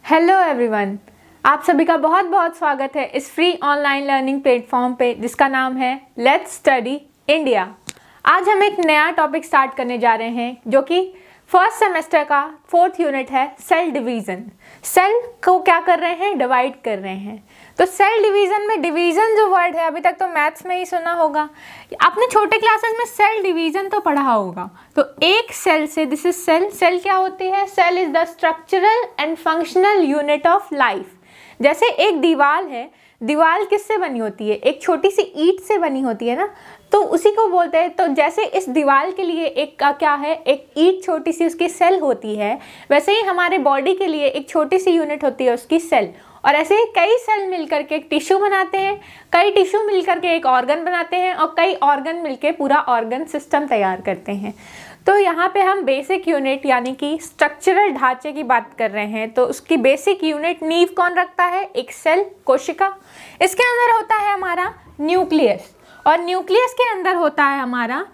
Hello everyone, आप सभी का बहुत बहुत स्वागत है इस फ्री ऑनलाइन लर्निंग प्लेटफॉर्म पे जिसका नाम है लेट्स स्टडी इंडिया। आज हम एक नया टॉपिक स्टार्ट करने जा रहे हैं जो कि फर्स्ट सेमेस्टर का 4th यूनिट है, सेल डिवीज़न। सेल को क्या कर रहे हैं, डिवाइड कर रहे हैं। तो सेल डिवीज़न में डिवीज़न जो वर्ड है अभी तक तो मैथ्स में ही सुना होगा, आपने छोटे क्लासेस में सेल डिवीज़न तो पढ़ा होगा। तो एक सेल से, दिस इज सेल, सेल क्या होती है? Cell is the structural and functional unit of life. जैसे एक दीवार है, दीवार किससे बनी होती है? एक छोटी सी ईंट से बनी होती है ना, तो उसी को बोलते हैं। तो जैसे इस दीवार के लिए एक का क्या है, एक ईंट छोटी सी उसकी सेल होती है, वैसे ही हमारे बॉडी के लिए एक छोटी सी यूनिट होती है उसकी सेल। और ऐसे ही कई सेल मिलकर के एक टिश्यू बनाते हैं, कई टिश्यू मिलकर के एक ऑर्गन बनाते हैं, और कई ऑर्गन मिलके पूरा ऑर्गन सिस्टम तैयार करते हैं। तो यहाँ पे हम बेसिक यूनिट यानी कि स्ट्रक्चरल ढांचे की बात कर रहे हैं। तो उसकी बेसिक यूनिट नींव कौन रखता है? एक सेल, कोशिका। इसके अंदर होता है हमारा न्यूक्लियस, और न्यूक्लियस के अंदर होता है हमारा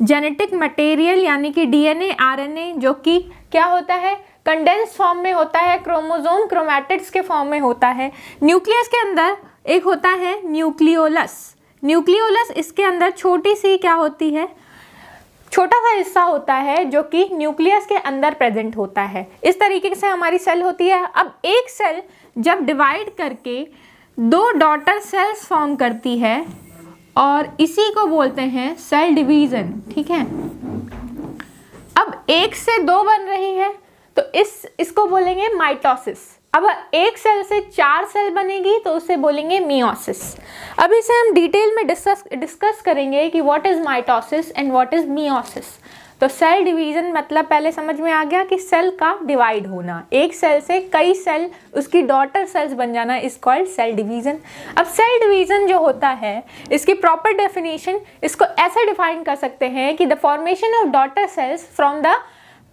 जेनेटिक मटेरियल यानी कि डीएनए, आरएनए, जो कि क्या होता है, कंडेंस फॉर्म में होता है, क्रोमोसोम क्रोमैटिड्स के फॉर्म में होता है। न्यूक्लियस के अंदर एक होता है न्यूक्लियोलस। न्यूक्लियोलस इसके अंदर छोटी सी क्या होती है, छोटा सा हिस्सा होता है जो कि न्यूक्लियस के अंदर प्रेजेंट होता है। इस तरीके से हमारी सेल होती है। अब एक सेल जब डिवाइड करके 2 डॉटर सेल्स फॉर्म करती है और इसी को बोलते हैं सेल डिवीज़न, ठीक है। अब 1 से 2 बन रही है तो इसको बोलेंगे माइटोसिस। अब एक सेल से 4 सेल बनेगी तो उसे बोलेंगे मियोसिस। अब इसे हम डिटेल में डिस्कस करेंगे कि what is mitosis and what is meiosis. तो सेल डिवीज़न मतलब पहले समझ में आ गया कि सेल का डिवाइड होना, एक सेल से कई सेल उसकी डॉटर सेल्स बन जाना इज कॉल्ड सेल डिवीज़न। अब सेल डिवीज़न जो होता है, इसकी प्रॉपर डेफिनेशन इसको ऐसे डिफाइन कर सकते हैं कि the formation of daughter cells from the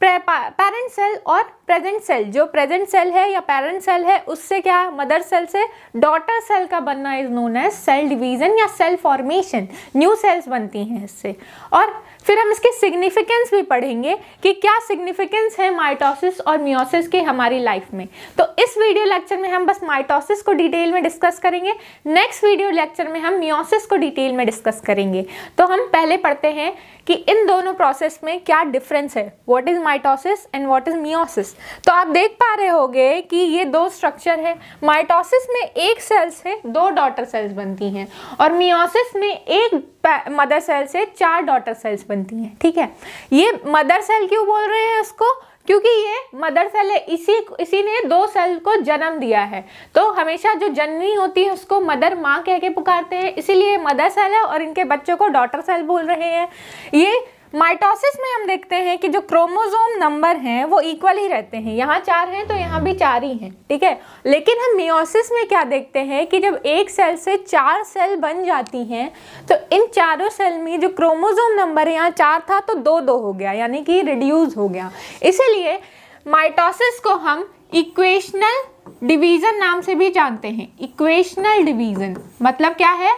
parent cell और प्रेजेंट सेल। जो प्रेजेंट सेल है या पेरेंट सेल है उससे क्या, मदर सेल से डॉटर सेल का बनना is known as cell division या सेल फॉर्मेशन। न्यू सेल्स बनती हैं इससे। और फिर हम इसकी सिग्निफिकेंस भी पढ़ेंगे कि क्या सिग्निफिकेंस है माइटोसिस और मियोसिस की हमारी लाइफ में। तो इस वीडियो लेक्चर में हम बस माइटोसिस को डिटेल में डिस्कस करेंगे, नेक्स्ट वीडियो लेक्चर में हम मियोसिस को डिटेल में डिस्कस करेंगे। तो हम पहले पढ़ते हैं कि इन दोनों प्रोसेस में क्या डिफरेंस है, what is mitosis and what is meiosis. तो आप देख पा रहे होंगे कि ये 2 स्ट्रक्चर है। माइटोसिस में एक सेल से 2 डॉटर सेल्स बनती हैं और मियोसिस में एक मदर सेल से 4 डॉटर सेल्स बनती हैं, ठीक है। ये मदर सेल क्यों बोल रहे हैं उसको? क्योंकि ये मदर सेल है, इसी ने 2 सेल को जन्म दिया है। तो हमेशा जो जननी होती है उसको मदर, माँ कह के पुकारते हैं, इसीलिए मदर सेल है और इनके बच्चों को डॉटर सेल बोल रहे हैं। ये माइटोसिस में हम देखते हैं कि जो क्रोमोसोम नंबर हैं वो इक्वल ही रहते हैं, यहाँ 4 हैं तो यहाँ भी 4 ही हैं, ठीक है। लेकिन हम मियोसिस में क्या देखते हैं कि जब एक सेल से 4 सेल बन जाती हैं तो इन चारों सेल में जो क्रोमोसोम नंबर यहाँ 4 था तो 2-2 हो गया, यानी कि रिड्यूस हो गया। इसीलिए माइटोसिस को हम इक्वेशनल डिवीज़न नाम से भी जानते हैं। इक्वेशनल डिवीज़न मतलब क्या है,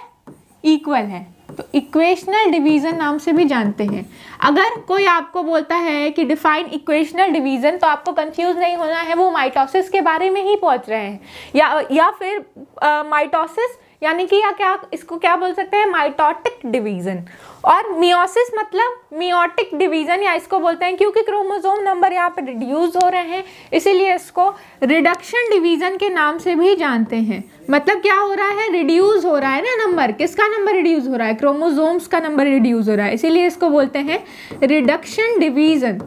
इक्वल है, तो इक्वेशनल डिवीज़न नाम से भी जानते हैं। अगर कोई आपको बोलता है कि डिफाइन इक्वेशनल डिवीज़न तो आपको कंफ्यूज नहीं होना है, वो माइटोसिस के बारे में ही पहुंच रहे हैं या फिर माइटोसिस यानी कि या क्या इसको क्या बोल सकते हैं, माइटोटिक डिवीज़न। और मियोसिस मतलब मियोटिक डिवीज़न, या इसको बोलते हैं क्योंकि क्रोमोसोम नंबर यहाँ पे रिड्यूस हो रहे हैं इसीलिए इसको रिडक्शन डिवीज़न के नाम से भी जानते हैं। मतलब क्या हो रहा है, रिड्यूस हो रहा है ना नंबर। किसका नंबर रिड्यूस हो रहा है? क्रोमोसोम्स का नंबर रिड्यूस हो रहा है, इसीलिए इसको बोलते हैं रिडक्शन डिवीज़न।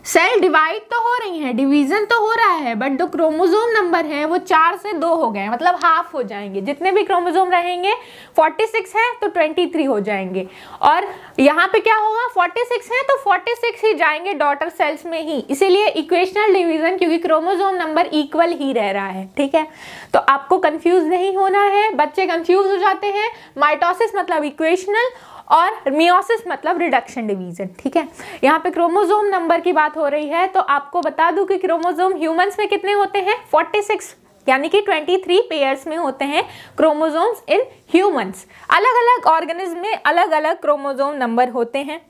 सेल डिवाइड तो हो रही है, डिवीज़न तो हो रहा है, बट जो क्रोमोसोम नंबर है वो 4 से 2 हो गए, मतलब हाफ हो जाएंगे। जितने भी क्रोमोसोम रहेंगे 46 है तो 23 हो जाएंगे, और यहाँ पे क्या होगा, 46 है तो 46 ही जाएंगे डॉटर सेल्स में ही। इसीलिए इक्वेशनल डिवीज़न, क्योंकि क्रोमोसोम नंबर इक्वल ही रह रहा है, ठीक है। तो आपको कंफ्यूज नहीं होना है, बच्चे कंफ्यूज हो जाते हैं। माइटोसिस मतलब इक्वेशनल और मियोसिस मतलब रिडक्शन डिवीज़न, ठीक है। यहाँ पे क्रोमोसोम नंबर की बात हो रही है तो आपको बता दूं कि क्रोमोसोम ह्यूमंस में कितने होते हैं, 46, यानी कि 23 पेयर्स में होते हैं क्रोमोसोम्स इन ह्यूमंस। अलग अलग ऑर्गेनिज्म में अलग अलग क्रोमोसोम नंबर होते हैं।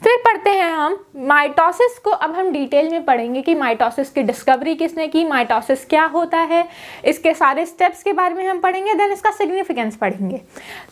फिर पढ़ते हैं हम माइटोसिस को। अब हम डिटेल में पढ़ेंगे कि माइटोसिस की डिस्कवरी किसने की, माइटोसिस क्या होता है, इसके सारे स्टेप्स के बारे में हम पढ़ेंगे, देन इसका सिग्निफिकेंस पढ़ेंगे।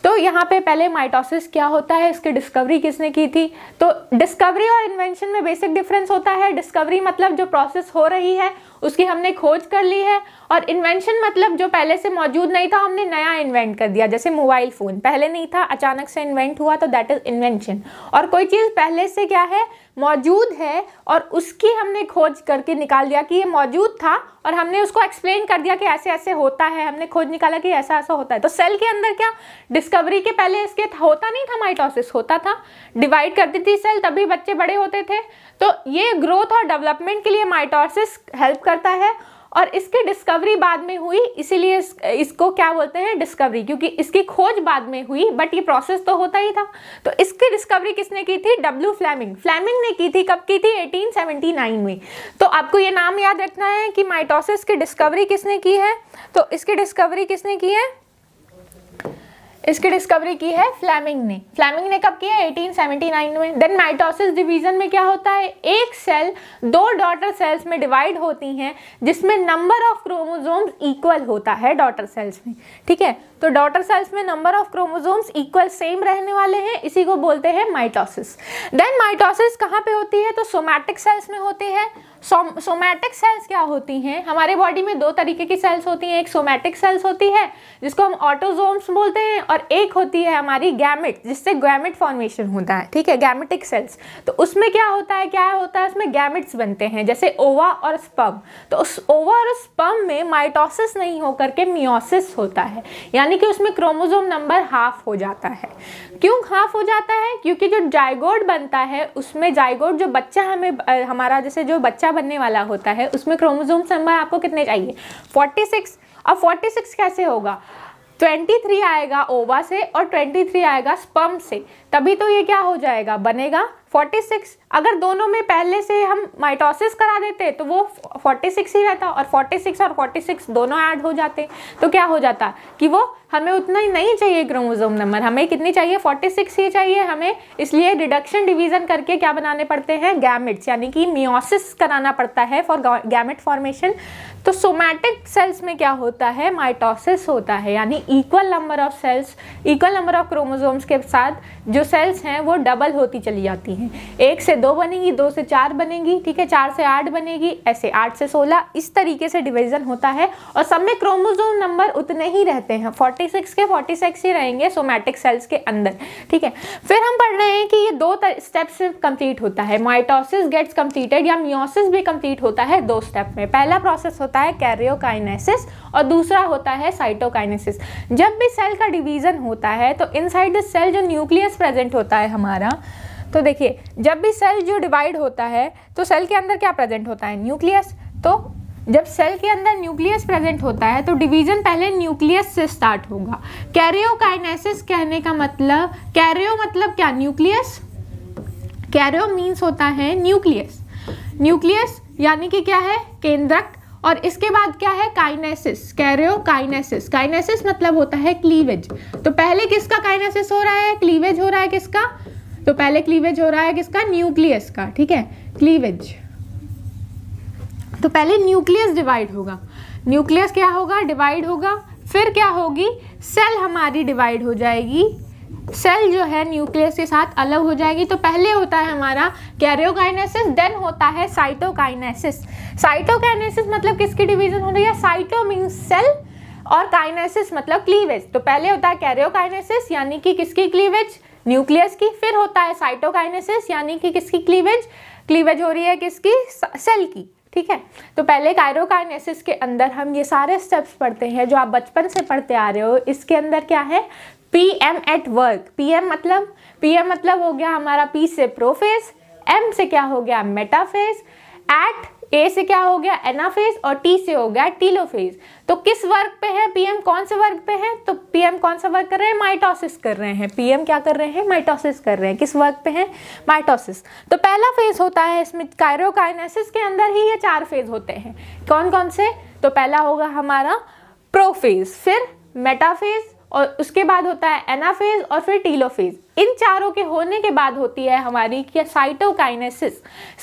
तो यहाँ पे पहले माइटोसिस क्या होता है, इसकी डिस्कवरी किसने की थी। तो डिस्कवरी और इन्वेंशन में बेसिक डिफरेंस होता है। डिस्कवरी मतलब जो प्रोसेस हो रही है उसकी हमने खोज कर ली है, और इन्वेंशन मतलब जो पहले से मौजूद नहीं था हमने नया इन्वेंट कर दिया। जैसे मोबाइल फ़ोन पहले नहीं था, अचानक से इन्वेंट हुआ, तो दैट इज इन्वेंशन। और कोई चीज़ पहले से क्या है, मौजूद है, और उसकी हमने खोज करके निकाल दिया कि ये मौजूद था, और हमने उसको एक्सप्लेन कर दिया कि ऐसे ऐसे होता है, हमने खोज निकाला कि ऐसा ऐसा होता है। तो सेल के अंदर क्या, डिस्कवरी के पहले इसके होता नहीं था, माइटोसिस होता था, डिवाइड करती थी सेल, तभी बच्चे बड़े होते थे। तो ये ग्रोथ और डेवलपमेंट के लिए माइटोसिस हेल्प करता है, और इसकी डिस्कवरी बाद में हुई, इसीलिए इसको क्या बोलते हैं, डिस्कवरी, क्योंकि इसकी खोज बाद में हुई, बट ये प्रोसेस तो होता ही था। तो इसकी डिस्कवरी किसने की थी, डब्ल्यू फ्लेमिंग। फ्लेमिंग ने की थी, कब की थी, 1879 में। तो आपको ये नाम याद रखना है कि माइटोसिस की डिस्कवरी किसने की है। तो इसकी डिस्कवरी किसने की है, इसकी डिस्कवरी की है फ्लेमिंग ने। फ्लेमिंग ने कब किया, 1879 में। देन माइटोसिस डिवीजन में क्या होता है, एक सेल दो डॉटर सेल्स में डिवाइड होती हैं, जिसमें नंबर ऑफ क्रोमोसोम्स इक्वल होता है डॉटर सेल्स में। ठीक है, तो डॉटर सेल्स में number of chromosomes equal same रहने वाले हैं, इसी को बोलते हैं माइटोसिस। देन माइटोसिस कहाँ पे होती है, तो सोमैटिक सेल्स में होती है। सोमैटिक सेल्स क्या होती हैं, हमारे बॉडी में दो तरीके की सेल्स होती हैं। एक सोमैटिक सेल्स होती है जिसको हम ऑटोजोम्स बोलते हैं, और एक होती है हमारी गैमेट, जिससे गैमेट फॉर्मेशन होता है। ठीक है, गैमेटिक सेल्स। तो उसमें क्या होता है, उसमें गैमेट्स बनते हैं, जैसे ओवा और स्पर्म। तो उस ओवा और स्पर्म में माइटोसिस नहीं होकर के मियोसिस होता है, यानी कि उसमें क्रोमोसोम नंबर हाफ हो जाता है। क्यों हाफ हो जाता है, क्योंकि जो जाइगोट बनता है उसमें, जाइगोट जो बच्चा हमारा जैसे जो बच्चा बनने वाला होता है, उसमें क्रोमोसोम नंबर आपको कितने चाहिए, 46। अब 46 कैसे होगा, 23 आएगा ओवा से और 23 आएगा स्पर्म से, तभी तो ये क्या हो जाएगा, बनेगा 46। अगर दोनों में पहले से हम माइटोसिस करा देते तो वो 46 ही रहता, और 46 और 46 दोनों ऐड हो जाते, तो क्या हो जाता कि वो हमें उतना ही नहीं चाहिए क्रोमोसोम नंबर, हमें कितनी चाहिए, 46 ही चाहिए हमें। इसलिए रिडक्शन डिवीजन करके क्या बनाने पड़ते हैं, गैमेट्स, यानी कि मियोसिस कराना पड़ता है फॉर गैमेट फॉर्मेशन। तो सोमैटिक सेल्स में क्या होता है, माइटोसिस होता है, यानी equal number of cells, equal number of chromosomes के साथ जो सेल्स हैं वो डबल होती चली जाती हैं। 1 से 2 बनेगी, 2 से 4 बनेगी, ठीक है, 4 से 8 बनेगी, ऐसे 8 से 16, इस तरीके से डिवीजन होता है। और सब में क्रोमोसोम नंबर उतने ही रहते हैं, 46 के 46 ही रहेंगे सोमैटिक सेल्स के अंदर। ठीक है, फिर हम पढ़ रहे हैं कि ये 2 स्टेप से कंप्लीट होता है, माइटोसिस गेट्स कंप्लीटेड या मियोसिस भी कंप्लीट होता है 2 स्टेप में। पहला प्रोसेस होता है कैरियोकाइनेसिस और दूसरा होता है साइटोकाइनेसिस। जब भी सेल का डिवीजन होता है तो इनसाइड द सेल जो न्यूक्लियस प्रेजेंट होता है हमारा, तो देखिए जब भी सेल जो डिवाइड होता है तो सेल के अंदर क्या प्रेजेंट होता है, न्यूक्लियस। तो जब सेल के अंदर न्यूक्लियस प्रेजेंट होता है तो डिवीजन पहले न्यूक्लियस से स्टार्ट होगा। कैरियोकाइनेसिस कहने का मतलब, कैरियो मतलब क्या, न्यूक्लियस। कैरियो मीन्स होता है न्यूक्लियस, न्यूक्लियस यानी कि क्या है, केंद्रक। और इसके बाद क्या है, काइनेसिस, कैरियोकाइनेसिस। काइनेसिस मतलब होता है क्लीवेज। तो पहले किसका काइनेसिस हो रहा है, क्लीवेज हो रहा है किसका, तो पहले क्लीवेज हो रहा है किसका, न्यूक्लियस का। ठीक है, क्लीवेज। तो पहले न्यूक्लियस डिवाइड होगा, न्यूक्लियस क्या होगा, डिवाइड होगा। फिर क्या होगी, सेल हमारी डिवाइड हो जाएगी, सेल जो है न्यूक्लियस के साथ अलग हो जाएगी। तो पहले होता है हमारा कैरियोकाइनेसिस, देन होता है साइटोकाइनेसिस। साइटोकाइनेसिस मतलब किसकी डिवीजन हो रही है, साइटो मीन्स सेल और काइनेसिस मतलब क्लीवेज। तो पहले होता है कैरियोकाइनेसिस यानी कि किसकी क्लीवेज, न्यूक्लियस की। फिर होता है साइटोकाइनेसिस यानी कि किसकी क्लीवेज, क्लीवेज हो रही है किसकी, सेल की। ठीक है, तो पहले कैरियोकाइनेसिस के अंदर हम ये सारे स्टेप्स पढ़ते हैं जो आप बचपन से पढ़ते आ रहे हो। इसके अंदर क्या है, PM एट वर्क। PM मतलब हो गया हमारा, P से प्रोफेज, M से क्या हो गया, मेटाफेज, एट A से क्या हो गया, एनाफेज, और T से हो गया टीलोफेज। तो किस वर्क पे है PM, कौन से वर्क पे है, तो PM कौन सा वर्क कर रहे हैं, माइटोसिस कर रहे हैं। PM क्या कर रहे हैं, माइटोसिस कर रहे हैं। किस वर्क पे है, माइटोसिस। तो पहला फेज होता है इसमें, कैरियोकाइनेसिस के अंदर ही ये 4 फेज होते हैं। कौन कौन से, तो पहला होगा हमारा प्रोफेज, फिर मेटाफेज, और उसके बाद होता है एनाफेज और फिर टीलोफेज। इन चारों के होने के बाद होती है हमारी क्या, साइटोकाइनेसिस।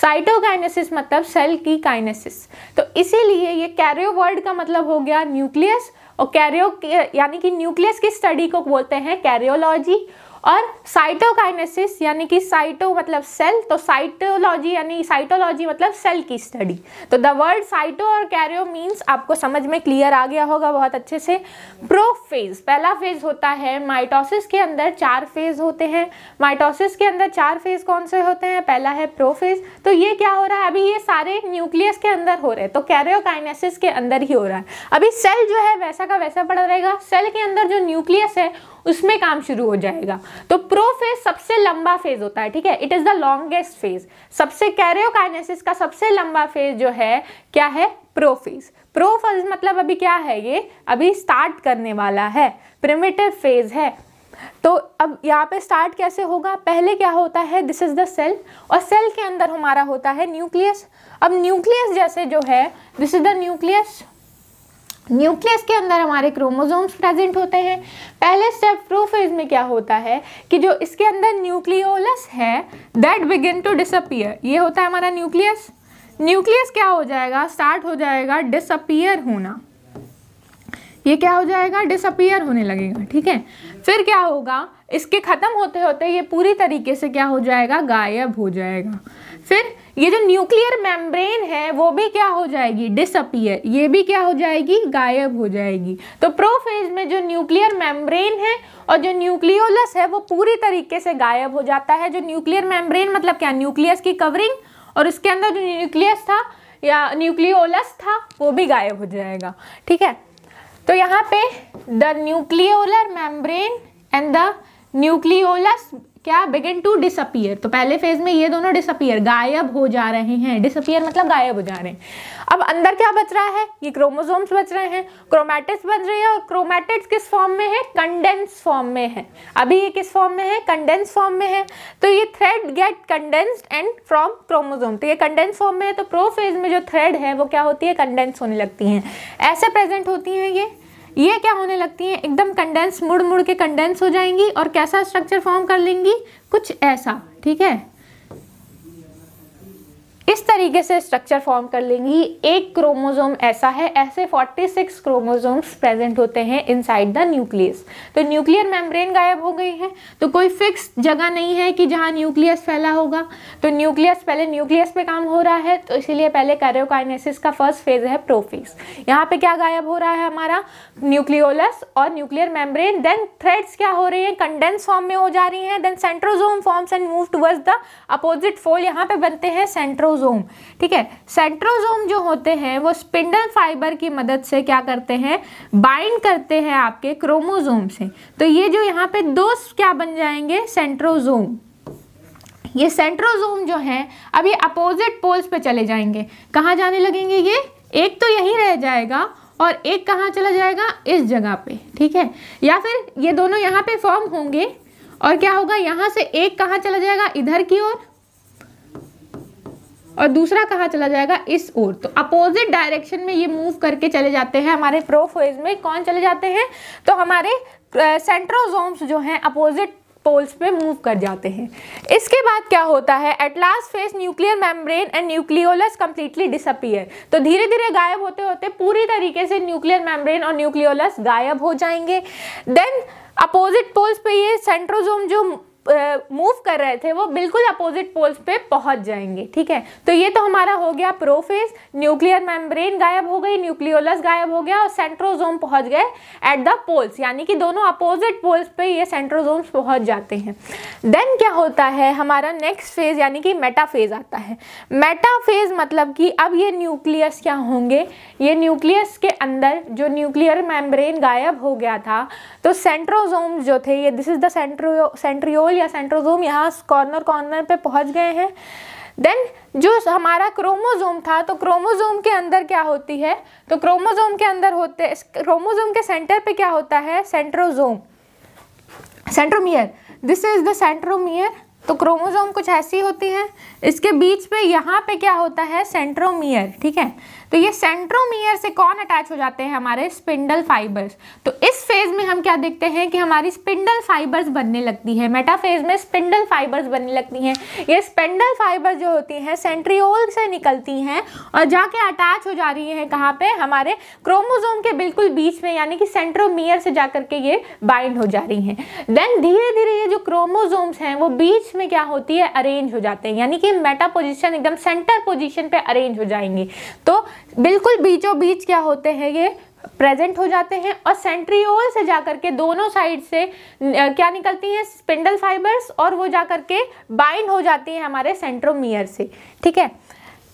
साइटोकाइनेसिस मतलब सेल की काइनेसिस। तो इसीलिए ये कैरियो वर्ड का मतलब हो गया न्यूक्लियस, और कैरियो यानी कि न्यूक्लियस की स्टडी को बोलते हैं कैरियोलॉजी, और साइटोकाइनेसिस यानी कि साइटो मतलब सेल, तो साइटोलॉजी यानी साइटोलॉजी मतलब सेल की स्टडी। तो द वर्ड साइटो और कैरियो मीन्स आपको समझ में क्लियर आ गया होगा बहुत अच्छे से। प्रोफेज, पहला फेज होता है माइटोसिस के अंदर 4 फेज होते हैं। माइटोसिस के अंदर 4 फेज कौन से होते हैं? पहला है प्रोफेज। तो ये क्या हो रहा है अभी, ये सारे न्यूक्लियस के अंदर हो रहे हैं, तो कैरियोकाइनेसिस के अंदर ही हो रहा है। अभी सेल जो है वैसा का वैसा पड़ा रहेगा, सेल के अंदर जो न्यूक्लियस है उसमें काम शुरू हो जाएगा। तो प्रोफेज सबसे लंबा फेज होता है, ठीक है, it is the longest phase. सबसे कैरियोकाइनेसिस का सबसे लंबा फेज जो है क्या है? प्रोफेज। प्रोफेज मतलब अभी क्या है, ये अभी स्टार्ट करने वाला है, प्रिमिटिव फेज है। तो अब यहाँ पे स्टार्ट कैसे होगा? पहले क्या होता है, दिस इज द सेल, और सेल के अंदर हमारा होता है न्यूक्लियस। अब न्यूक्लियस जैसे जो है, this is the nucleus. Nucleus के अंदर हमारे क्रोमोसोम्स प्रेजेंट होते हैं। पहले स्टेप प्रोफेज में क्या होता है कि जो इसके अंदर न्यूक्लियोलस है दैट बिगिन टू डिसअपीयर। ये होता है हमारा न्यूक्लियस। न्यूक्लियस क्या हो जाएगा, स्टार्ट हो जाएगा डिसअपीयर होना। ये क्या हो जाएगा, डिसअपीयर होने लगेगा, ठीक है। फिर क्या होगा, इसके खत्म होते होते ये पूरी तरीके से क्या हो जाएगा, गायब हो जाएगा। फिर ये जो न्यूक्लियर मेम्ब्रेन है वो भी क्या हो जाएगी, डिसअपीयर, ये भी क्या हो जाएगी, गायब हो जाएगी। तो प्रोफेज में जो न्यूक्लियर मेम्ब्रेन है और जो न्यूक्लियोलस है वो पूरी तरीके से गायब हो जाता है। जो न्यूक्लियर मेम्ब्रेन मतलब क्या, न्यूक्लियस की कवरिंग, और उसके अंदर जो न्यूक्लियस था या न्यूक्लियोलस था वो भी गायब हो जाएगा, ठीक है। तो यहाँ पे the nucleolar membrane and the nucleolus क्या बिगिन टू डिसअपीयर। तो पहले फेज में ये दोनों डिसअपीयर, गायब हो जा रहे हैं। डिसअपीयर मतलब गायब हो जा रहे हैं। अब अंदर क्या बच रहा है, ये क्रोमोसोम्स बच रहे हैं, क्रोमैटिड्स बच रही है, और क्रोमैटिड्स किस फॉर्म में है, कंडेंस फॉर्म में है। अभी ये किस फॉर्म में है, कंडेंस फॉर्म में है। तो ये thread get condensed and from chromosome, तो ये कंडेंस फॉर्म में है। तो प्रोफेज में जो थ्रेड है वो क्या होती है, कंडेंस होने लगती हैं, ऐसे प्रेजेंट होती हैं। ये क्या होने लगती हैं, एकदम कंडेंस, मुड़ मुड़ के कंडेंस हो जाएंगी, और कैसा स्ट्रक्चर फॉर्म कर लेंगी, कुछ ऐसा, ठीक है, इस तरीके से स्ट्रक्चर फॉर्म कर लेंगी। एक क्रोमोसोम ऐसा है, ऐसे 46 क्रोमोसोम्स प्रेजेंट होते हैं इनसाइड द न्यूक्लियस। तो न्यूक्लियर मेम्ब्रेन गायब हो गई है, तो कोई फिक्स जगह नहीं है कि जहां न्यूक्लियस फैला होगा। तो न्यूक्लियस, पहले न्यूक्लियस पे काम हो रहा है, तो इसीलिए पहले कैरियोकाइनेसिस का फर्स्ट फेज है प्रोफेज। यहाँ पे क्या गायब हो रहा है, हमारा न्यूक्लियोलस और न्यूक्लियर मेम्ब्रेन। देन थ्रेड्स क्या हो रही है, कंडेंस फॉर्म में हो जा रही हैं। Then centrosome forms and move towards the opposite pole, यहाँ पे बनते हैं सेंट्रोसोम, ठीक है। सेंट्रोसोम जो होते हैं वो स्पिंडल फाइबर की मदद से क्या करते हैं, बाइंड करते हैं आपके क्रोमोसोम से। तो ये जो यहाँ पे दो क्या बन जाएंगे, सेंट्रोसोम। ये सेंट्रोसोम जो है अब ये अपोजिट पोल्स पे चले जाएंगे। कहाँ जाने लगेंगे, ये एक तो यहीं रह जाएगा और एक कहाँ चला जाएगा, इस जगह पे, ठीक है। या फिर ये दोनों यहाँ पे फॉर्म होंगे, और क्या होगा, यहाँ से एक कहाँ चला जाएगा, इधर की ओर, और दूसरा कहाँ चला जाएगा, इस ओर। तो अपोजिट डायरेक्शन में ये मूव करके चले जाते हैं। हमारे प्रोफेज में कौन चले जाते हैं, तो हमारे सेंट्रोसोम्स जो हैं अपोजिट पोल्स पे मूव कर जाते हैं। इसके बाद क्या होता है, at last phase nuclear membrane and nucleolus completely disappear. तो धीरे धीरे गायब होते होते पूरी तरीके से न्यूक्लियर मेम्ब्रेन और न्यूक्लियोलस गायब हो जाएंगे। देन अपोजिट पोल्स पे ये सेंट्रोसोम जो मूव कर रहे थे वो बिल्कुल अपोजिट पोल्स पे पहुंच जाएंगे, ठीक है। तो ये तो हमारा हो गया प्रोफेज। न्यूक्लियर मेम्ब्रेन गायब हो गई, न्यूक्लियोलस गायब हो गया, और सेंट्रोसोम पहुंच गए एट द पोल्स, यानी कि दोनों अपोजिट पोल्स पे ये सेंट्रोसोम्स पहुंच जाते हैं। देन क्या होता है, हमारा नेक्स्ट फेज यानी कि मेटाफेज आता है। मेटाफेज मतलब कि अब ये न्यूक्लियस क्या होंगे, ये न्यूक्लियस के अंदर जो न्यूक्लियर मेम्ब्रेन गायब हो गया था, तो सेंट्रोसोम्स जो थे, ये दिस इज द सेंट्रियोल या सेंट्रोसोम, यहाँ कॉर्नर कॉर्नर पे पहुंच गए हैं। देन जो हमारा क्रोमोसोम था, तो क्रोमोसोम के अंदर क्या होती है, तो क्रोमोसोम के अंदर होते, क्रोमोसोम के सेंटर पे क्या होता है, centrosome, centromere, this is the centromere. तो क्रोमोसोम कुछ ऐसी होती है, इसके बीच पे यहाँ पे क्या होता है, सेंट्रोमियर, ठीक है। तो ये सेंट्रोमियर से कौन अटैच हो जाते हैं, हमारे स्पिंडल फाइबर्स। तो इस फेज में हम क्या देखते हैं कि हमारी स्पिंडल फाइबर्स बनने लगती है, मेटाफेज में स्पिंडल फाइबर्स बनने लगती हैं। ये स्पिंडल फाइबर्स जो होती हैं सेंट्रियोल से निकलती हैं और जाके अटैच हो जा रही है कहाँ पे, हमारे क्रोमोसोम के बिल्कुल बीच में, यानी कि सेंट्रोमियर से जाकर के ये बाइंड हो जा रही हैं। देन धीरे धीरे ये जो क्रोमोसोम्स हैं वो बीच में क्या होती है, अरेंज हो जाते हैं, यानी कि मेटा पोजीशन एकदम सेंटर पोजीशन पे अरेंज हो जाएंगे। तो बिल्कुल बीचों बीच क्या होते हैं, ये प्रेजेंट हो जाते हैं और सेंट्रियोल से जाकर के दोनों साइड से क्या निकलती हैं, स्पिंडल फाइबर्स, और वो जाकर के बाइंड हो जाती हैं हमारे सेंट्रोमियर से, ठीक है।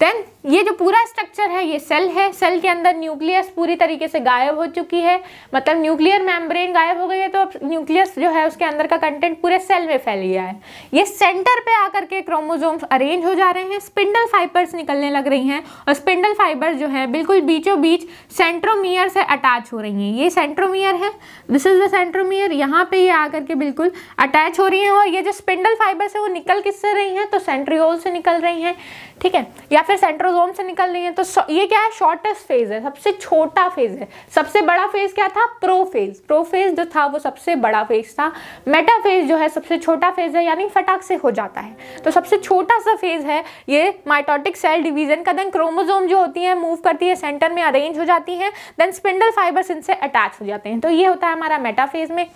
देन ये जो पूरा स्ट्रक्चर है ये सेल है, सेल के अंदर न्यूक्लियस पूरी तरीके से गायब हो चुकी है, मतलब न्यूक्लियर मेम्ब्रेन गायब हो गई है, तो अब न्यूक्लियस जो है उसके अंदर का कंटेंट पूरे सेल में फैल गया है। ये सेंटर पे आकर के क्रोमोसोम्स अरेंज हो जा रहे हैं, स्पिंडल फाइबर्स निकलने लग रही हैं और स्पिंडल फाइबर्स जो है बिल्कुल बीचों बीच सेंट्रोमियर से अटैच हो रही हैं। ये सेंट्रोमियर है, दिस इज द सेंट्रोमियर, यहाँ पे ये आकर के बिल्कुल अटैच हो रही हैं। और ये जो स्पिंडल फाइबर्स है वो निकल किससे रही हैं, तो सेंट्रियोल से निकल रही हैं, ठीक है, या फिर सेंट्रोसोम से निकल रही है। तो ये क्या है, शॉर्टेस्ट फेज है, सबसे छोटा फेज है। सबसे बड़ा फेज क्या था, प्रोफेज। प्रोफेज जो था वो सबसे बड़ा फेज था। मेटाफेज जो है सबसे छोटा फेज है, यानी फटाक से हो जाता है। तो सबसे छोटा सा फेज है ये माइटोटिक सेल डिवीजन का। देन क्रोमोसोम जो होती है मूव करती है, सेंटर में अरेंज हो जाती है, देन स्पिंडल फाइबर्स इनसे अटैच हो जाते हैं। तो ये होता है हमारा मेटाफेज में।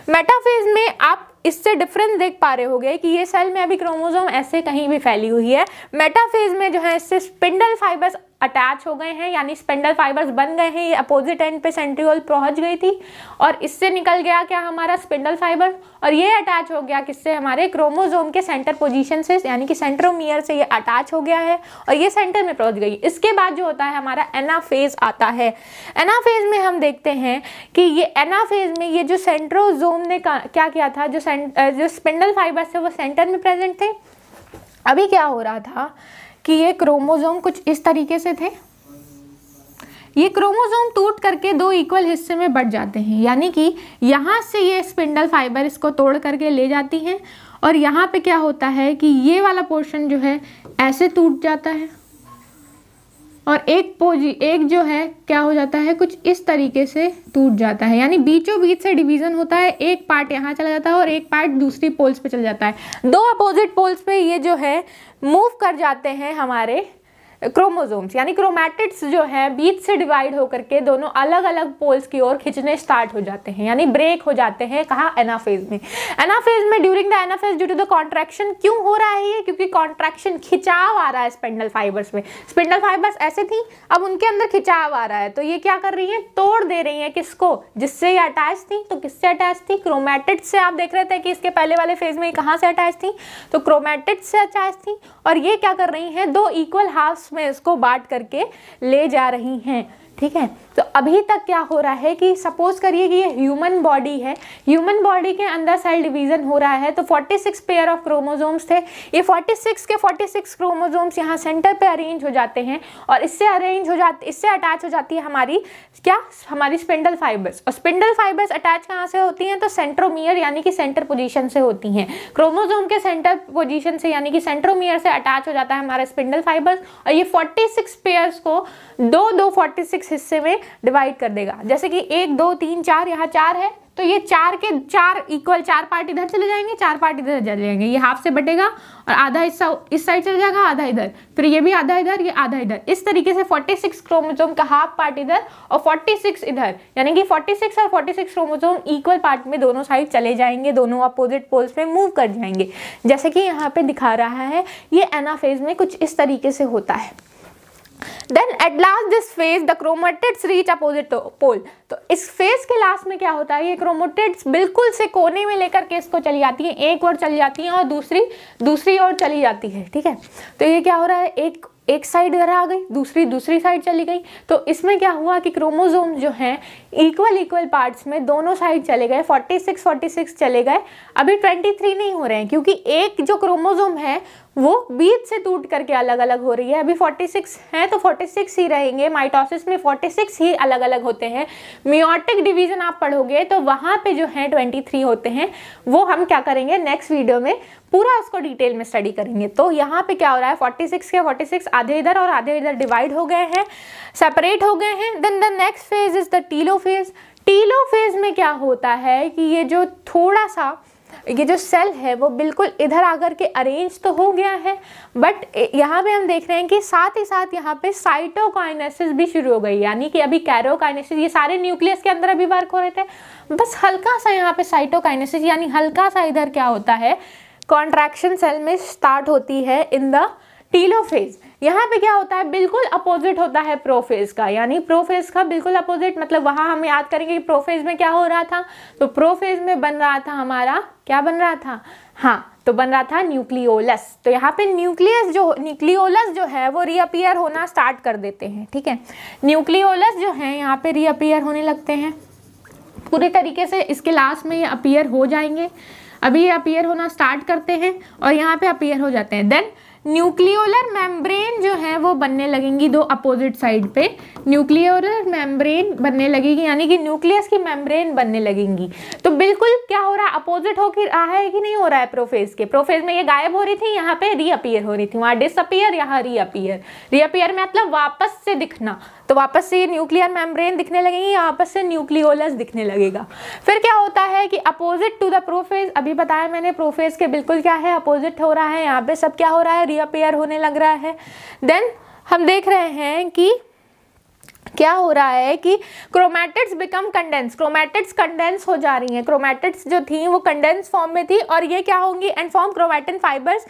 मेटाफेज में आप इससे डिफरेंस देख पा रहे होंगे कि ये सेल में अभी क्रोमोसोम ऐसे कहीं भी फैली हुई है। मेटाफेज में जो है इससे स्पिंडल फाइबर्स अटैच हो गए हैं, यानी स्पिंडल फाइबर्स बन गए हैं। ये अपोजिट एंड पे सेंट्रियोल पहुंच गई थी और इससे निकल गया क्या, हमारा स्पिंडल फाइबर, और ये अटैच हो गया किससे, हमारे क्रोमोसोम के सेंटर पोजीशन से, यानी कि सेंट्रोमियर से ये अटैच हो गया है और ये सेंटर में पहुंच गई। इसके बाद जो होता है हमारा एनाफेज आता है। एनाफेज में हम देखते हैं कि ये एनाफेज में ये जो सेंट्रोसोम ने क्या किया था, जो स्पिंडल फाइबर्स थे वो सेंटर में प्रेजेंट थे। अभी क्या हो रहा था कि ये क्रोमोसोम कुछ इस तरीके से थे, ये क्रोमोसोम टूट करके दो इक्वल हिस्से में बढ़ जाते हैं, यानी कि यहाँ से ये स्पिंडल फाइबर इसको तोड़ करके ले जाती हैं और यहाँ पे क्या होता है कि ये वाला पोर्शन जो है ऐसे टूट जाता है और एक जो है क्या हो जाता है, कुछ इस तरीके से टूट जाता है, यानी बीचों बीच से डिवीजन होता है। एक पार्ट यहाँ चला जाता है और एक पार्ट दूसरी पोल्स पे चला जाता है। दो अपोजिट पोल्स पे ये जो है मूव कर जाते हैं हमारे क्रोमोसोम्स, यानी क्रोमैटिड्स जो है बीच से डिवाइड होकर के दोनों अलग अलग पोल्स की ओर खींचने स्टार्ट हो जाते हैं, यानी ब्रेक हो जाते हैं। कहाँ, एनाफेज में। एनाफेज में during the anaphase due to the contraction, क्यों हो रहा है ये, क्योंकि कॉन्ट्रैक्शन, खिंचाव आ रहा है स्पिंडल फाइबर्स में। स्पिंडल फाइबर्स ऐसे थी, अब उनके अंदर खिंचाव आ रहा है, तो ये क्या कर रही है, तोड़ दे रही है किसको, जिससे ये अटैच थी। तो किससे अटैच थी, क्रोमैटिड्स से। आप देख रहे थे कि इसके पहले वाले फेज में कहाँ से अटैच थी, तो क्रोमैटिड्स से अटैच थी। और ये क्या कर रही हैं, दो इक्वल हाफ्स में इसको बांट करके ले जा रही हैं, ठीक है। तो अभी तक क्या हो रहा है कि सपोज करिए कि ये ह्यूमन बॉडी है, ह्यूमन बॉडी के अंदर सेल डिवीजन हो रहा है। तो 46 पेयर ऑफ क्रोमोसोम्स थे, ये 46 के 46 क्रोमोसोम्स यहाँ सेंटर पे अरेंज हो जाते हैं और इससे अटैच हो जाती है हमारी क्या, हमारी स्पिंडल फाइबर्स। और स्पिंडल फाइबर्स अटैच कहाँ से होती हैं, तो सेंट्रोमियर यानी कि सेंटर पोजीशन से होती हैं। क्रोमोसोम के सेंटर पोजीशन से यानी कि सेंट्रोमियर से अटैच हो जाता है हमारा स्पिंडल फाइबर्स और ये 46 पेयर्स को दो 46 हिस्से में डिवाइड कर देगा। जैसे कि 1 2 3 4, यहाँ 4 है, तो ये 4 के 4 इक्वल 4 पार्ट इधर चले जाएंगे, 4 पार्ट इधर चले जाएंगे। ये हाफ से बटेगा और आधा हिस्सा इस साइड चले जाएगा, आधा इधर, फिर ये भी आधा इधर, ये आधा इधर। इस तरीके से 46 क्रोमोसोम का हाफ पार्ट इधर और 46 इधर, यानी कि 46 और 46 क्रोमोसोम इक्वल पार्ट में दोनों साइड चले जाएंगे, दोनों अपोजिट पोल्स पे मूव कर जाएंगे। जैसे कि यहाँ पे दिखा रहा है, ये एनाफेज में कुछ इस तरीके से होता है। Then at last this phase the chromatids reach opposite pole। तो इस फेज के लास्ट में क्या होता है, ये क्रोमैटिड्स बिल्कुल से कोने में लेकर के इसको चली जाती है, एक ओर चली जाती है और दूसरी ओर चली जाती है, ठीक है। तो ये क्या हो रहा है, एक साइड इधर आ गई, दूसरी साइड चली गई। तो इसमें क्या हुआ कि क्रोमोसोम जो हैं इक्वल पार्ट्स में दोनों साइड चले गए, 46 चले गए। अभी 23 नहीं हो रहे हैं, क्योंकि एक जो क्रोमोसोम है वो बीच से टूट करके अलग अलग हो रही है। अभी 46 हैं तो 46 ही रहेंगे, माइटोसिस में 46 ही अलग अलग होते हैं। मियोटिक डिवीजन आप पढ़ोगे तो वहाँ पे जो है 23 होते हैं। वो हम क्या करेंगे नेक्स्ट वीडियो में पूरा उसको डिटेल में स्टडी करेंगे। तो यहाँ पे क्या हो रहा है, 46 के 46 आधे इधर और आधे इधर डिवाइड हो गए हैं, सेपरेट हो गए हैं। Then the next phase is the telophase. Telophase में क्या होता है कि ये जो थोड़ा सा ये जो सेल है वो बिल्कुल इधर आकर के अरेंज तो हो गया है, बट यहाँ पे हम देख रहे हैं कि साथ ही साथ यहाँ पे साइटोकाइनेसिस भी शुरू हो गई। यानी कि अभी कैरोकाइनेसिस, ये सारे न्यूक्लियस के अंदर अभी वर्क हो रहे थे, बस हल्का सा यहाँ पे साइटोकाइनेसिस यानी हल्का सा इधर क्या होता है, कॉन्ट्रैक्शन सेल में स्टार्ट होती है इन द टीलोफेज। यहाँ पे क्या होता है, बिल्कुल अपोजिट होता है प्रोफेज का। यानी प्रोफेज का बिल्कुल अपोजिट, मतलब वहाँ हम याद करेंगे कि प्रोफेज में क्या हो रहा था, तो प्रोफेज में बन रहा था हमारा, क्या बन रहा था, हाँ तो बन रहा था न्यूक्लियोलस। तो यहाँ पे न्यूक्लियोलस जो है वो रीअपियर होना स्टार्ट कर देते हैं। ठीक है, न्यूक्लियोलस जो है यहाँ पे रीअपियर होने लगते हैं पूरे तरीके से। इसके लास्ट में ये अपीयर हो जाएंगे, अभी ये अपीयर होना स्टार्ट करते हैं और यहाँ पे अपीयर हो जाते हैं। देन न्यूक्लियोलर मेम्ब्रेन जो है वो बनने लगेंगी दो अपोजिट साइड पे, न्यूक्लियोलर मेम्ब्रेन बनने लगेगी, यानी कि न्यूक्लियस की मेम्ब्रेन बनने लगेंगी। तो बिल्कुल क्या हो रहा है, अपोजिट हो रहा है कि नहीं हो रहा है प्रोफेज के। प्रोफेज में ये गायब हो रही थी, यहाँ पे रीअपियर हो रही थी, वहाँ डिसअपियर, यहाँ रीअपियर। रीअपियर मतलब वापस से दिखना, तो वापस से ये न्यूक्लियर मेम्ब्रेन दिखने लगेंगी, वापस से न्यूक्लियोलस दिखने लगेगा। फिर क्या होता है कि अपोजिट टू द प्रोफेज, अभी बताया मैंने प्रोफेज के बिल्कुल क्या है, अपोजिट हो रहा है। यहाँ पे सब क्या हो रहा है, रीअपियर होने लग रहा है। देन हम देख रहे हैं कि क्या हो रहा है कि chromatids become condense, chromatids condense हो जा रही हैं। क्रोमैटिड्स जो थी वो कंडेंस फॉर्म में थी और ये क्या होंगी, and form chromatin fibres,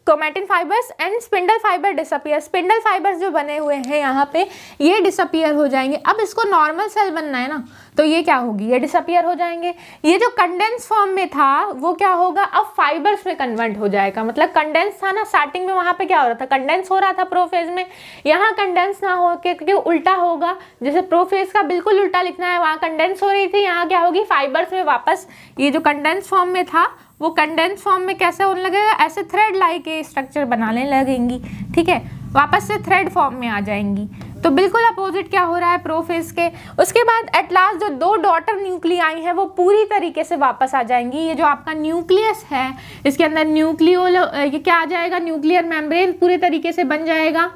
chromatin fibres and spindle fibre disappear. Spindle fibres जो बने हुए हैं यहाँ पे ये डिसअपियर हो जाएंगे। अब इसको नॉर्मल सेल बनना है ना, तो ये क्या होगी, ये डिसअपियर हो जाएंगे। ये जो कंडेंस फॉर्म में था वो क्या होगा, अब फाइबर्स में कन्वर्ट हो जाएगा। मतलब कंडेंस था ना स्टार्टिंग में, वहाँ पे क्या हो रहा था, कंडेंस हो रहा था प्रोफेज में, यहाँ कंडेंस ना हो के क्योंकि उल्टा होगा, जैसे प्रोफेज का बिल्कुल उल्टा लिखना है, वहाँ कंडेंस हो रही थी, यहाँ क्या होगी, फाइबर्स में वापस ये जो कंडेंस फॉर्म में था वो कंडेंस फॉर्म में कैसे होने लगेगा, ऐसे थ्रेड लाइक स्ट्रक्चर बनाने लगेंगी। ठीक है, वापस से थ्रेड फॉर्म में आ जाएंगी। तो बिल्कुल अपोजिट क्या हो रहा है प्रोफेज के। उसके बाद एट लास्ट जो दो डॉटर न्यूक्लियाई हैं वो पूरी तरीके से वापस आ जाएंगी। ये जो आपका न्यूक्लियस है इसके अंदर ये क्या आ जाएगा, न्यूक्लियर मेम्ब्रेन पूरे तरीके से बन जाएगा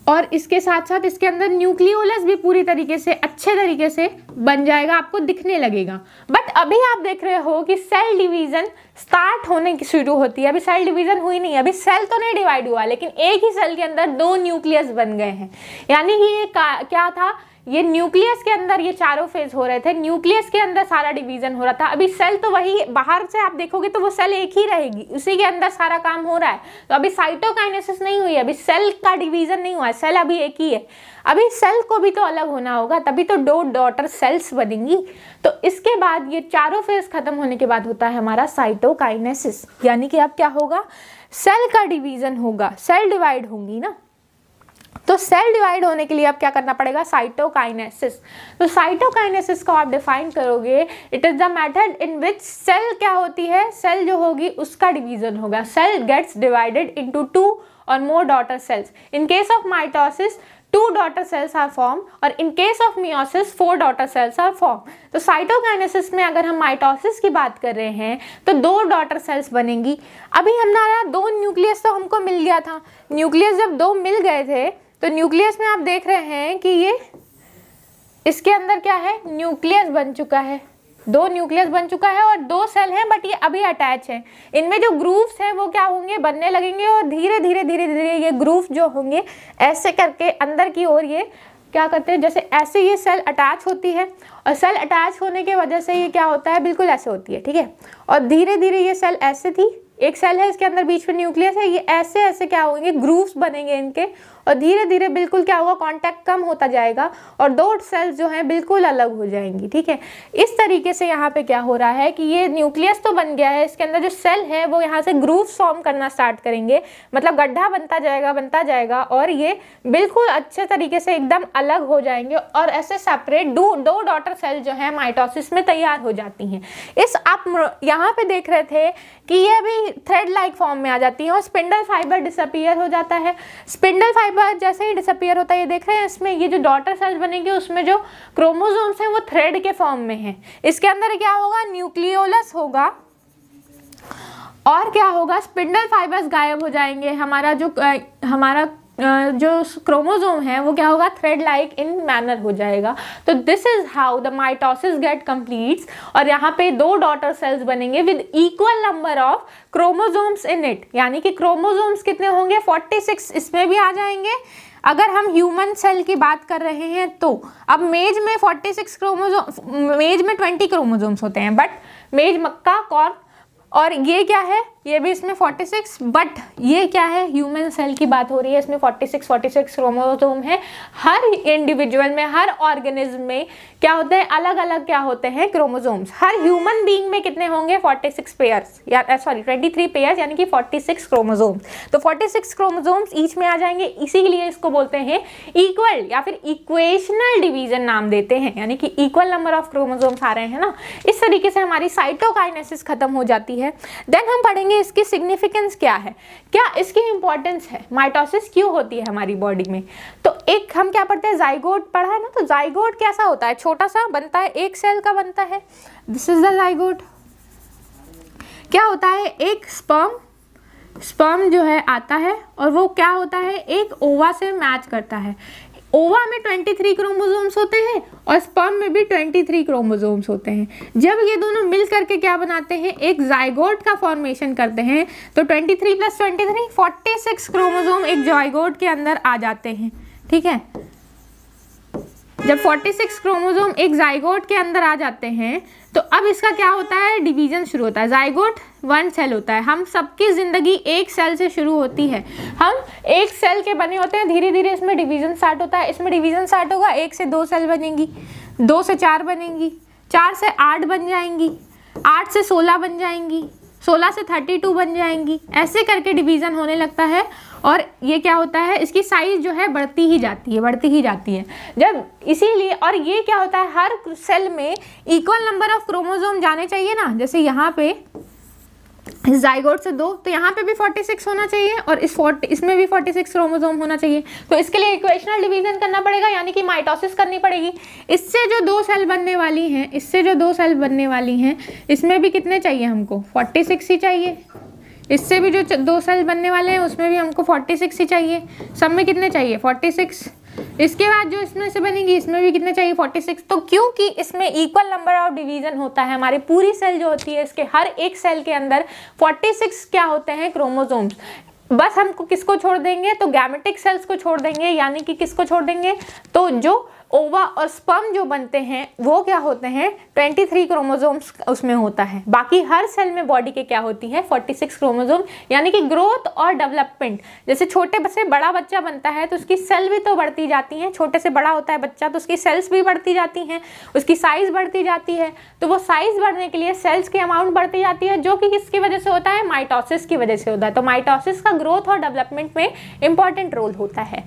और इसके साथ साथ इसके अंदर न्यूक्लियोलस भी पूरी तरीके से अच्छे तरीके से बन जाएगा, आपको दिखने लगेगा। बट अभी आप देख रहे हो कि सेल डिवीजन स्टार्ट होने की शुरू होती है। अभी सेल डिवीजन हुई नहीं, अभी सेल तो नहीं डिवाइड हुआ, लेकिन एक ही सेल के अंदर दो न्यूक्लियस बन गए हैं। यानी कि ये क्या था, ये न्यूक्लियस के अंदर ये चारों फेज हो रहे थे, न्यूक्लियस के अंदर सारा डिवीजन हो रहा था। अभी सेल तो वही, बाहर से आप देखोगे तो वो सेल एक ही रहेगी, उसी के अंदर सारा काम हो रहा है। तो अभी साइटोकाइनेसिस नहीं हुई, अभी सेल का डिवीजन नहीं हुआ है, सेल अभी एक ही है। अभी सेल को भी तो अलग होना होगा, तभी तो दो डॉटर सेल्स बनेंगी। तो इसके बाद ये चारों फेज खत्म होने के बाद होता है हमारा साइटोकाइनेसिस, यानी कि अब क्या होगा, सेल का डिवीजन होगा, सेल डिवाइड होंगी ना। तो सेल डिवाइड होने के लिए अब क्या करना पड़ेगा, साइटोकाइनेसिस। तो साइटोकाइनेसिस को आप डिफाइन करोगे, it is the method in which cell क्या होती है, सेल जो होगी उसका डिवीजन होगा। सेल गेट्स डिवाइडेड इनटू 2 और more daughter cells. In case of mitosis 2 daughter cells are form और in case of meiosis 4 daughter cells are form. तो साइटोकाइनेसिस में अगर हम माइटोसिस की बात कर रहे हैं तो 2 डॉटर सेल्स बनेंगी। अभी हमारा 2 न्यूक्लियस तो हमको मिल गया था, न्यूक्लियस जब 2 मिल गए थे तो न्यूक्लियस में आप देख रहे हैं कि ये इसके अंदर क्या है, न्यूक्लियस बन चुका है, 2 न्यूक्लियस बन चुका है और 2 सेल हैं, बट ये अभी अटैच है। इनमें जो ग्रूव्स हैं वो क्या होंगे, बनने लगेंगे और धीरे धीरे ये ग्रूव जो होंगे ऐसे करके अंदर की ओर ये क्या करते हैं, जैसे ऐसे ये सेल अटैच होती है और सेल अटैच होने की वजह से ये क्या होता है, बिल्कुल ऐसे होती है। ठीक है, और धीरे धीरे ये सेल ऐसे थी, एक सेल है इसके अंदर बीच में न्यूक्लियस है, ये ऐसे ऐसे क्या होंगे, ग्रूव्स बनेंगे इनके और धीरे धीरे बिल्कुल क्या होगा, कांटेक्ट कम होता जाएगा और 2 सेल्स जो हैं बिल्कुल अलग हो जाएंगी। ठीक है, इस तरीके से यहाँ पे क्या हो रहा है कि ये न्यूक्लियस तो बन गया है, इसके अंदर जो सेल है वो यहाँ से ग्रूव फॉर्म करना स्टार्ट करेंगे, मतलब गड्ढा बनता जाएगा और ये बिल्कुल अच्छे तरीके से एकदम अलग हो जाएंगे और ऐसे सेपरेट 2 डॉटर सेल जो है माइटोसिस में तैयार हो जाती हैं। इस आप यहाँ पे देख रहे थे कि ये अभी थ्रेड लाइक फॉर्म में आ जाती हैं और स्पिंडल फाइबर डिसअपीयर हो जाता है। स्पिंडल फाइबर जैसे ही डिसअपीयर होता है, ये देख रहे हैं इसमें ये जो डॉटर सेल्स बनेंगे उसमें जो क्रोमोसोम्स हैं वो थ्रेड के फॉर्म में है। इसके अंदर क्या होगा, न्यूक्लियोलस होगा और क्या होगा, स्पिंडल फाइबर्स गायब हो जाएंगे। हमारा जो क्रोमोसोम है वो क्या होगा, थ्रेड लाइक इन मैनर हो जाएगा। तो this is how the mitosis get completes. और यहाँ पे 2 डॉटर सेल्स बनेंगे with equal number of chromosomes in it, यानी कि क्रोमोसोम्स कितने होंगे, 46 इसमें भी आ जाएंगे। अगर हम ह्यूमन सेल की बात कर रहे हैं तो अब मेज में 46 क्रोमोसोम, मेज में 20 क्रोमोसोम्स होते हैं, बट मेज मक्का कॉर्न, और ये क्या है, ये भी इसमें 46, बट ये क्या है, ह्यूमन सेल की बात हो रही है, इसमें 46 क्रोमोसोम है। हर इंडिविजुअल में, हर ऑर्गेनिज्म में क्या होते हैं, अलग अलग क्या होते हैं क्रोमोसोम्स। हर ह्यूमन बीइंग में कितने होंगे, 46 पेयर्स, या 23 पेयर्स, यानी कि 46 क्रोमोसोम्स। तो 46 क्रोमोसोम्स ईच में आ जाएंगे, इसीलिए इसको बोलते हैं इक्वल या फिर इक्वेशनल डिवीजन नाम देते हैं, यानी कि इक्वल नंबर ऑफ क्रोमोसोम्स आ रहे हैं ना। इस तरीके से हमारी साइटोकाइनेसिस खत्म हो जाती है। देन हम पढ़ेंगे इसकी सिग्निफिकेंस क्या है, क्या इसकी इंपॉर्टेंस है, माइटोसिस क्यों होती है हमारी बॉडी में। तो एक हम क्या पढ़ते हैं, जाइगोट पढ़ा है ना। तो जाइगोट कैसा होता है, छोटा सा बनता है, एक सेल का बनता है, दिस इज द जाइगोट। क्या होता है, एक स्पर्म जो है आता है और वो क्या होता है, एक ओवा से मैच करता है। ओवा में 23 क्रोमोसोम्स होते हैं और स्पर्म में भी 23 क्रोमोसोम्स होते हैं। जब ये दोनों मिल करके क्या बनाते हैं, एक जाइगोट का फॉर्मेशन करते हैं। तो 23 + 23 46 क्रोमोसोम एक जाइगोट के अंदर आ जाते हैं, ठीक है। जब 46 क्रोमोसोम एक जाइगोट के अंदर आ जाते हैं तो अब इसका क्या होता है, डिवीजन शुरू होता है। जाइगोट 1 सेल होता है, हम सबकी जिंदगी एक सेल से शुरू होती है, हम एक सेल के बने होते हैं, धीरे धीरे इसमें डिवीजन स्टार्ट होता है। इसमें डिवीजन स्टार्ट होगा, 1 से 2 सेल बनेंगी, 2 से 4 बनेंगी, 4 से 8 बन जाएंगी, 8 से 16 बन जाएंगी, 16 से 32 बन जाएंगी, ऐसे करके डिवीज़न होने लगता है। और ये क्या होता है, इसकी साइज जो है बढ़ती ही जाती है जब, इसीलिए। और ये क्या होता है, हर सेल में इक्वल नंबर ऑफ क्रोमोसोम जाने चाहिए ना। जैसे यहाँ पे जाइगोट से 2, तो यहाँ पे भी 46 होना चाहिए और इसमें भी 46 क्रोमोसोम होना चाहिए। तो इसके लिए इक्वेशनल डिवीजन करना पड़ेगा, यानी कि माइटोसिस करनी पड़ेगी। इससे जो 2 सेल बनने वाली हैं, इसमें भी कितने चाहिए हमको, 46 ही चाहिए। इससे भी जो 2 सेल बनने वाले हैं उसमें भी हमको 46 ही चाहिए। सब में कितने चाहिए, 46। इसके बाद जो इसमें से बनेगी इसमें भी कितने चाहिए, 46। तो क्योंकि इसमें इक्वल नंबर ऑफ डिवीजन होता है, हमारी पूरी सेल जो होती है इसके हर एक सेल के अंदर 46 क्या होते हैं, क्रोमोसोम्स। बस हमको किसको छोड़ देंगे, तो गैमेटिक सेल्स को छोड़ देंगे, यानी कि किसको छोड़ देंगे, तो जो ओवा और स्पर्म जो बनते हैं वो क्या होते हैं, 23 क्रोमोसोम्स उसमें होता है। बाकी हर सेल में बॉडी के क्या होती है, 46 क्रोमोसोम। यानी कि ग्रोथ और डेवलपमेंट, जैसे छोटे से बड़ा बच्चा बनता है तो उसकी सेल भी तो बढ़ती जाती हैं, छोटे से बड़ा होता है बच्चा तो उसकी सेल्स भी बढ़ती जाती हैं, उसकी साइज बढ़ती जाती है। तो वो साइज बढ़ने के लिए सेल्स की अमाउंट बढ़ती जाती है, जो कि किसकी वजह से होता है, माइटोसिस की वजह से होता है। तो माइटोसिस का ग्रोथ और डेवलपमेंट में इंपॉर्टेंट रोल होता है।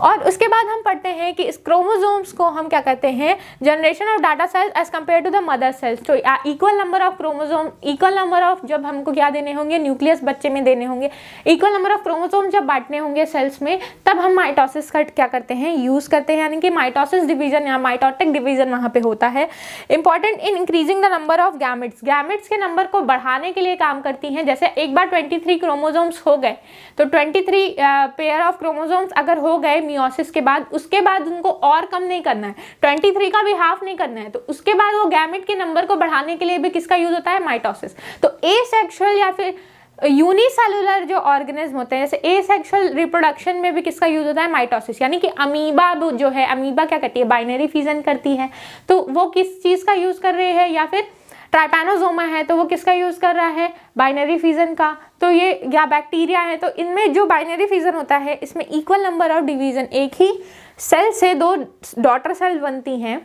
और उसके बाद हम पढ़ते हैं कि इस क्रोमोसोम्स को हम क्या कहते हैं, generation of daughter cells as compare to the mother cells. तो equal number of chromosome, equal number of, जब हमको क्या देने होंगे, न्यूक्लियस बच्चे में देने होंगे, इक्वल नंबर ऑफ क्रोमोसोम जब बांटने होंगे सेल्स में, तब हम माइटोसिस का क्या करते हैं, यूज करते हैं। यानी कि माइटोसिस डिवीजन या माइटोटिक डिवीजन वहाँ पे होता है। Important in increasing the number of gametes, gametes के नंबर को बढ़ाने के लिए काम करती हैं। जैसे एक बार 23 क्रोमोसोम्स हो गए तो 23 पेयर ऑफ क्रोमोसोम्स अगर हो गए मियोसिस के बाद, उसके बाद उनको और कम नहीं करना है, 23 का भी हाफ नहीं करना है। तो उसके बाद वो गैमेट के नंबर को बढ़ाने के लिए भी किसका यूज होता है, माइटोसिस। तो एसेक्सुअल या फिर यूनिसेलुलर जो ऑर्गेनिज्म होते हैं, जैसे एसेक्सुअल रिप्रोडक्शन में भी किसका यूज होता है, माइटोसिस। यानी कि अमीबा जो है, अमीबा क्या करती है, बाइनरी फिजन करती है। तो वो किस चीज का यूज कर रहे हैं, या फिर ट्राइपैनोसोमा है तो वो किसका यूज कर रहा है, बाइनरी फिजन का। तो ये या बैक्टीरिया है, तो इनमें जो बाइनरी फिजन होता है इसमें इक्वल नंबर ऑफ डिवीजन, एक ही सेल से 2 डॉटर सेल बनती हैं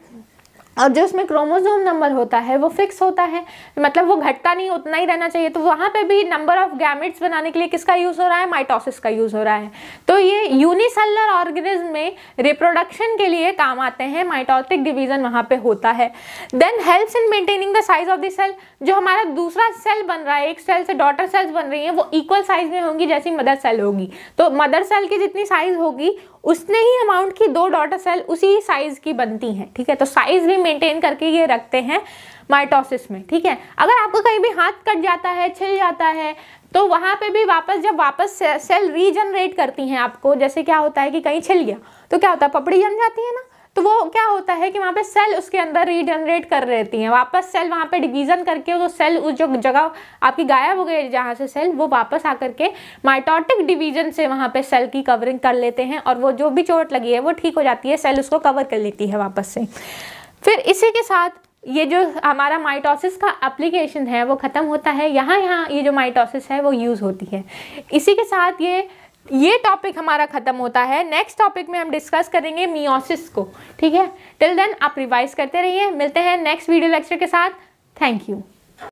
और जो उसमें क्रोमोसोम नंबर होता है वो फिक्स होता है, मतलब वो घटता नहीं, उतना ही रहना चाहिए। तो वहाँ पे भी नंबर ऑफ गैमेट्स बनाने के लिए किसका यूज़ हो रहा है, माइटोसिस का यूज़ हो रहा है। तो ये यूनिसेलुलर ऑर्गेनिज्म में रिप्रोडक्शन के लिए काम आते हैं, माइटोटिक डिवीजन वहाँ पे होता है। Then helps in maintaining the size of the cell, जो हमारा दूसरा सेल बन रहा है, एक सेल से डॉटर सेल्स बन रही हैं, वो इक्वल साइज में होंगी जैसी मदर सेल होगी। तो मदर सेल की जितनी साइज होगी उतने ही अमाउंट की 2 डॉटर सेल उसी साइज की बनती हैं, ठीक है। तो साइज भी मेंटेन करके ये रखते हैं माइटोसिस में, ठीक है। अगर आपको कहीं भी हाथ कट जाता है, छिल जाता है, तो वहाँ पे भी जब वापस सेल रीजनरेट करती हैं आपको, जैसे क्या होता है कि कहीं छिल गया तो क्या होता है, पपड़ी जम जाती है ना, तो वो क्या होता है कि वहाँ पे सेल उसके अंदर रीजनरेट कर रहती हैं, वापस सेल वहाँ पे डिवीजन करके वो सेल उस जो जगह आपकी गायब हो गई जहाँ से सेल, वो वापस आकर के माइटोटिक डिवीजन से वहाँ पे सेल की कवरिंग कर लेते हैं, और वो जो भी चोट लगी है वो ठीक हो जाती है, सेल उसको कवर कर लेती है वापस से। फिर इसी के साथ ये जो हमारा माइटोसिस का एप्लीकेशन है वो ख़त्म होता है, यहाँ ये जो माइटोसिस है वो यूज़ होती है। इसी के साथ ये टॉपिक हमारा ख़त्म होता है। नेक्स्ट टॉपिक में हम डिस्कस करेंगे मियोसिस को, ठीक है। टिल देन आप रिवाइज करते रहिए, मिलते हैं नेक्स्ट वीडियो लेक्चर के साथ। Thank you.